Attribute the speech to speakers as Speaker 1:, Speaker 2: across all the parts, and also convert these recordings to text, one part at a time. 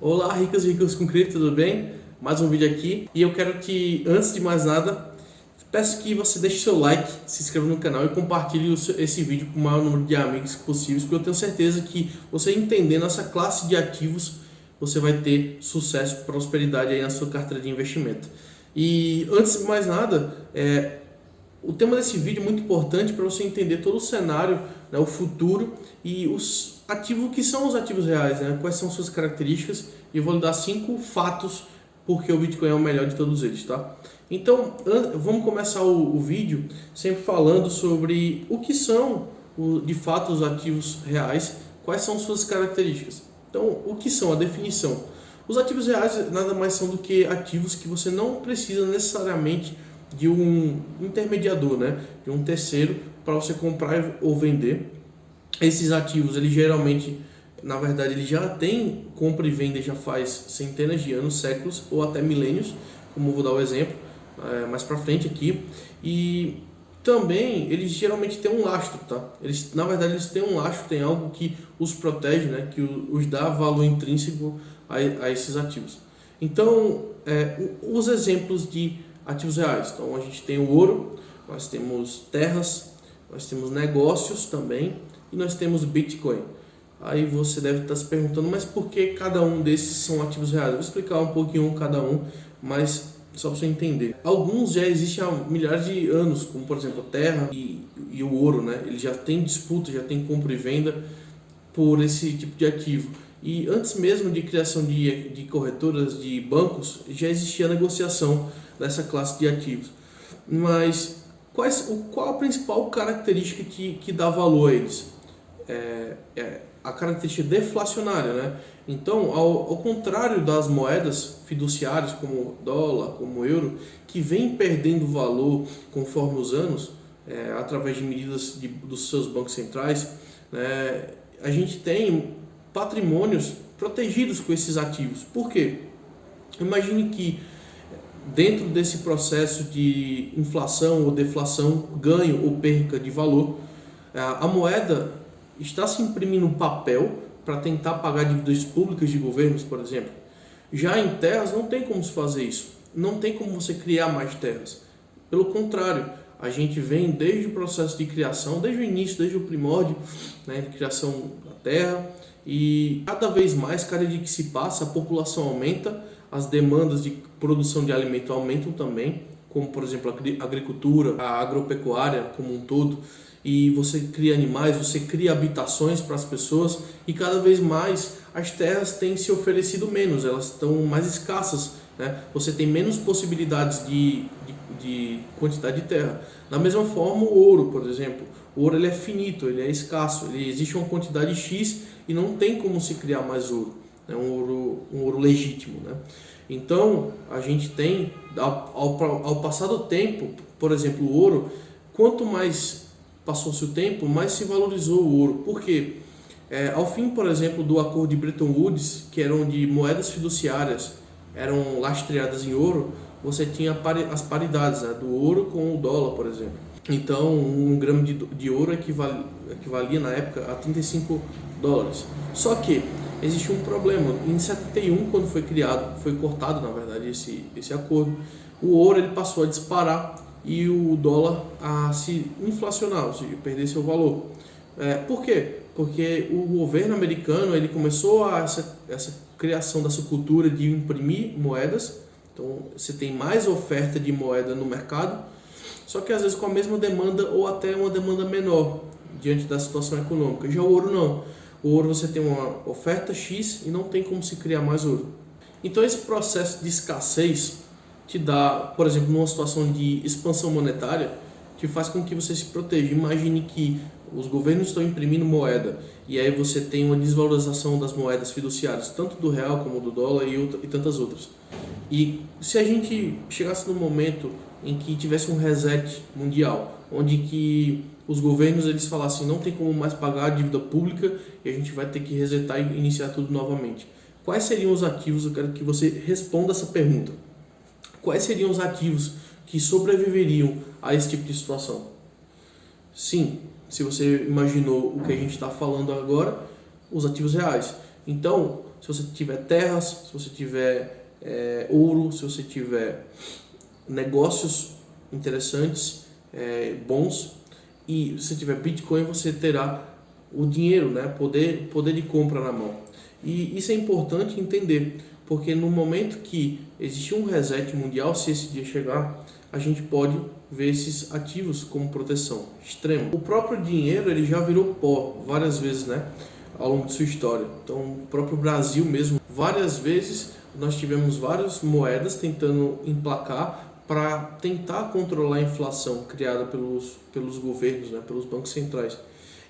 Speaker 1: Olá, ricos e ricos com cripto, tudo bem? Mais um vídeo aqui e eu quero que, antes de mais nada, peço que você deixe seu like, se inscreva no canal e compartilhe esse vídeo com o maior número de amigos possível, porque eu tenho certeza que você entendendo essa classe de ativos, você vai ter sucesso e prosperidade aí na sua carteira de investimento. E antes de mais nada, o tema desse vídeo é muito importante para você entender todo o cenário, né, o futuro e os ativos, o que são os ativos reais, né, quais são suas características, e eu vou lhe dar 5 fatos porque o Bitcoin é o melhor de todos eles, tá? Então, vamos começar o vídeo sempre falando sobre o que são, de fato, os ativos reais, quais são suas características. Então, o que são? A definição. Os ativos reais nada mais são do que ativos que você não precisa necessariamente de um intermediador, né? De um terceiro para você comprar ou vender. Esses ativos, eles geralmente, na verdade, ele já tem compra e venda já faz centenas de anos, séculos ou até milênios, como eu vou dar o exemplo mais para frente aqui. E também eles geralmente têm um lastro, tá? Eles, na verdade, eles têm um lastro, tem algo que os protege, né? Que os dá valor intrínseco a esses ativos. Então, os exemplos de ativos reais. Então, a gente tem o ouro, nós temos terras, nós temos negócios também e nós temos Bitcoin. Aí você deve estar se perguntando, mas por que cada um desses são ativos reais? Eu vou explicar um pouquinho cada um, mas só para você entender. Alguns já existem há milhares de anos, como por exemplo a terra e o ouro, né? Ele já tem disputa, já tem compra e venda por esse tipo de ativo. E antes mesmo de criação de corretoras, de bancos, já existia a negociação dessa classe de ativos. Mas qual a principal característica que dá valor a eles? A característica deflacionária, né? Então, ao contrário das moedas fiduciárias como o dólar, como o euro, que vem perdendo valor conforme os anos, através de medidas dos seus bancos centrais, né, a gente tem patrimônios protegidos com esses ativos. Por quê? Imagine que dentro desse processo de inflação ou deflação, ganho ou perca de valor, a moeda está se imprimindo papel para tentar pagar dívidas públicas de governos, por exemplo. Já em terras não tem como se fazer isso. Não tem como você criar mais terras. Pelo contrário, a gente vem desde o processo de criação, desde o início, desde o primórdio, né, de criação da terra, e cada vez mais, cada dia que se passa, a população aumenta, as demandas de produção de alimento aumentam também, como por exemplo a agricultura, a agropecuária como um todo, e você cria animais, você cria habitações para as pessoas, e cada vez mais as terras têm se oferecido menos, elas estão mais escassas, né? Você tem menos possibilidades de quantidade de terra. Da mesma forma o ouro, por exemplo, o ouro ele é finito, ele é escasso, ele existe uma quantidade X e não tem como se criar mais ouro, né? Um ouro legítimo, né? Então a gente tem, ao passar do tempo, por exemplo, o ouro, quanto mais passou-se o tempo, mais se valorizou o ouro. Por quê? Ao fim, por exemplo, do acordo de Bretton Woods, que era onde moedas fiduciárias eram lastreadas em ouro, você tinha as paridades, né, do ouro com o dólar, por exemplo. Então, um grama de ouro equivalia na época a 35 dólares. Só que existe um problema. Em 71, quando foi cortado, na verdade, esse acordo, o ouro ele passou a disparar e o dólar a se inflacionar, ou seja, perder seu valor. Por quê? Porque o governo americano ele começou essa criação dessa cultura de imprimir moedas. Então você tem mais oferta de moeda no mercado, só que às vezes com a mesma demanda ou até uma demanda menor diante da situação econômica. Já o ouro não. O ouro você tem uma oferta X e não tem como se criar mais ouro. Então esse processo de escassez te dá, por exemplo, numa situação de expansão monetária, te faz com que você se proteja. Imagine que os governos estão imprimindo moeda e aí você tem uma desvalorização das moedas fiduciárias, tanto do real como do dólar e tantas outras. E se a gente chegasse num momento em que tivesse um reset mundial, onde que os governos eles falassem não tem como mais pagar a dívida pública e a gente vai ter que resetar e iniciar tudo novamente. Quais seriam os ativos? Eu quero que você responda essa pergunta. Quais seriam os ativos que sobreviveriam a esse tipo de situação? Sim, se você imaginou o que a gente está falando agora, os ativos reais. Então, se você tiver terras, se você tiver ouro, se você tiver negócios interessantes, bons, e se tiver Bitcoin, você terá o dinheiro, né? Poder de compra na mão. E isso é importante entender, porque no momento que existir um reset mundial, se esse dia chegar, a gente pode ver esses ativos como proteção extrema. O próprio dinheiro, ele já virou pó várias vezes, né, ao longo de sua história. Então, o próprio Brasil mesmo, várias vezes nós tivemos várias moedas tentando emplacar para tentar controlar a inflação criada pelos governos, né, pelos bancos centrais.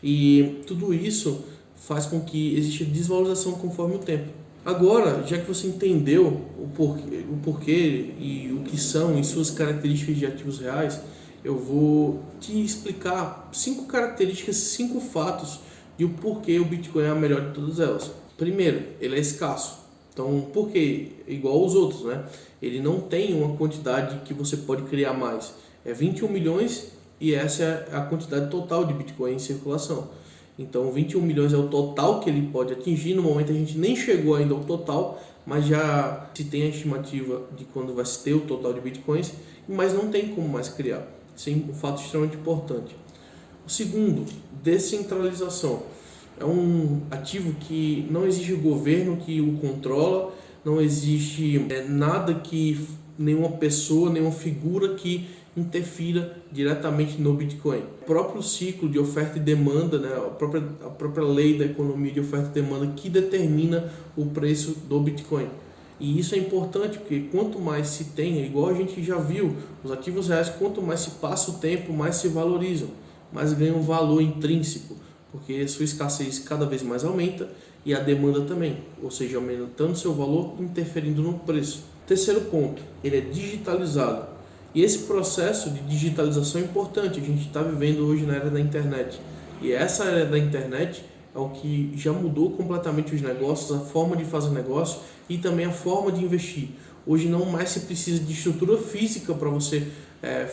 Speaker 1: E tudo isso faz com que exista desvalorização conforme o tempo. Agora, já que você entendeu o porquê e o que são e suas características de ativos reais, eu vou te explicar 5 características, 5 fatos de o porquê o Bitcoin é a melhor de todas elas. Primeiro, ele é escasso. Então, por quê? Igual aos outros, né? Ele não tem uma quantidade que você pode criar mais. É 21 milhões e essa é a quantidade total de Bitcoin em circulação. Então, 21 milhões é o total que ele pode atingir. No momento a gente nem chegou ainda ao total, mas já se tem a estimativa de quando vai se ter o total de Bitcoins, mas não tem como mais criar. Isso é um fato extremamente importante. O segundo, descentralização. É um ativo que não existe governo que o controla, não existe nada que nenhuma pessoa, nenhuma figura que interfira diretamente no Bitcoin. O próprio ciclo de oferta e demanda, né, a própria lei da economia de oferta e demanda que determina o preço do Bitcoin. E isso é importante porque quanto mais se tem, igual a gente já viu, os ativos reais, quanto mais se passa o tempo, mais se valorizam, mais ganham valor intrínseco, porque a sua escassez cada vez mais aumenta e a demanda também, ou seja, aumentando seu valor, interferindo no preço. Terceiro ponto, ele é digitalizado. E esse processo de digitalização é importante, a gente está vivendo hoje na era da internet. E essa era da internet é o que já mudou completamente os negócios, a forma de fazer negócio e também a forma de investir. Hoje não mais se precisa de estrutura física para você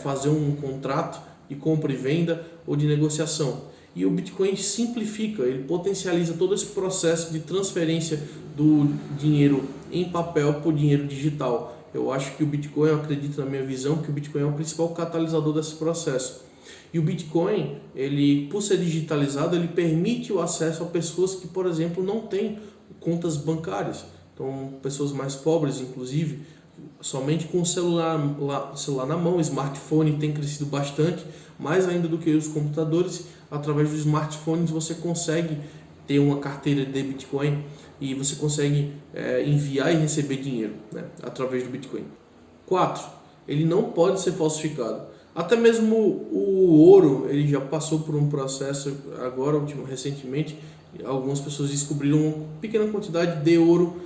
Speaker 1: fazer um contrato de compra e venda ou de negociação. E o Bitcoin simplifica, ele potencializa todo esse processo de transferência do dinheiro em papel para o dinheiro digital. Eu acho que o Bitcoin, eu acredito na minha visão, que o Bitcoin é o principal catalisador desse processo. E o Bitcoin, ele, por ser digitalizado, ele permite o acesso a pessoas que, por exemplo, não têm contas bancárias. Então, pessoas mais pobres, inclusive, somente com o celular na mão, o smartphone tem crescido bastante, mais ainda do que os computadores. Através dos smartphones você consegue ter uma carteira de Bitcoin e você consegue enviar e receber dinheiro, né, através do Bitcoin. 4. Ele não pode ser falsificado. Até mesmo o ouro, ele já passou por um processo agora, recentemente, algumas pessoas descobriram uma pequena quantidade de ouro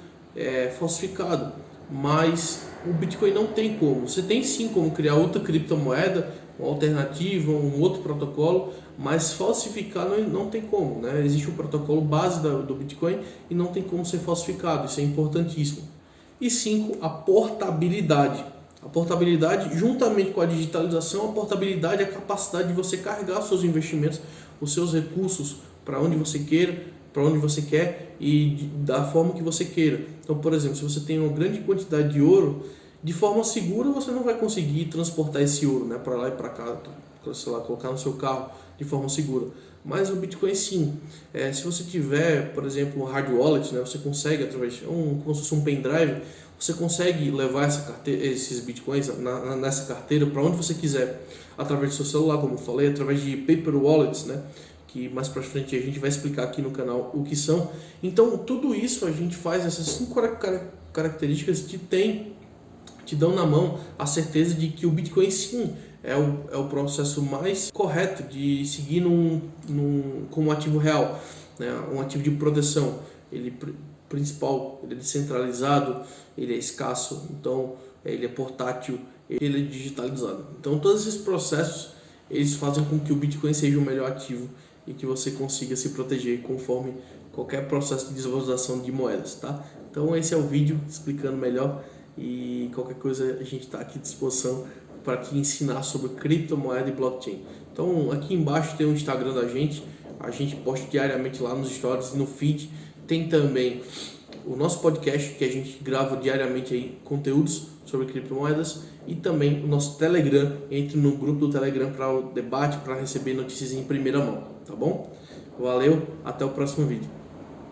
Speaker 1: falsificado, mas o Bitcoin não tem como. Você tem sim como criar outra criptomoeda, uma alternativa, um outro protocolo, mas falsificar não tem como, né? Existe um protocolo base do Bitcoin e não tem como ser falsificado, isso é importantíssimo. E 5, a portabilidade. A portabilidade, juntamente com a digitalização, a portabilidade é a capacidade de você carregar os seus investimentos, os seus recursos para onde você queira, para onde você quer e da forma que você queira. Então, por exemplo, se você tem uma grande quantidade de ouro, de forma segura você não vai conseguir transportar esse ouro, né, para lá e para cá, sei lá, colocar no seu carro de forma segura. Mas o Bitcoin sim, se você tiver, por exemplo, um hard wallet, né, você consegue, através de como se fosse um pendrive, você consegue levar esses Bitcoins nessa carteira para onde você quiser, através do seu celular, como eu falei, através de paper wallets, né, que mais para frente a gente vai explicar aqui no canal o que são. Então, tudo isso a gente faz, essas 5 características te dão na mão a certeza de que o Bitcoin sim é o processo mais correto de seguir como ativo real, né? Um ativo de proteção. Ele principal, ele é descentralizado, ele é escasso, então ele é portátil, ele é digitalizado. Então todos esses processos eles fazem com que o Bitcoin seja o melhor ativo e que você consiga se proteger conforme qualquer processo de desvalorização de moedas, tá? Então esse é o vídeo explicando melhor. E qualquer coisa a gente está aqui à disposição para te ensinar sobre criptomoeda e blockchain. Então aqui embaixo tem o Instagram da gente, a gente posta diariamente lá nos stories e no feed. Tem também o nosso podcast, que a gente grava diariamente aí conteúdos sobre criptomoedas, e também o nosso Telegram. Entre no grupo do Telegram para o debate, para receber notícias em primeira mão, tá bom? Valeu, até o próximo vídeo.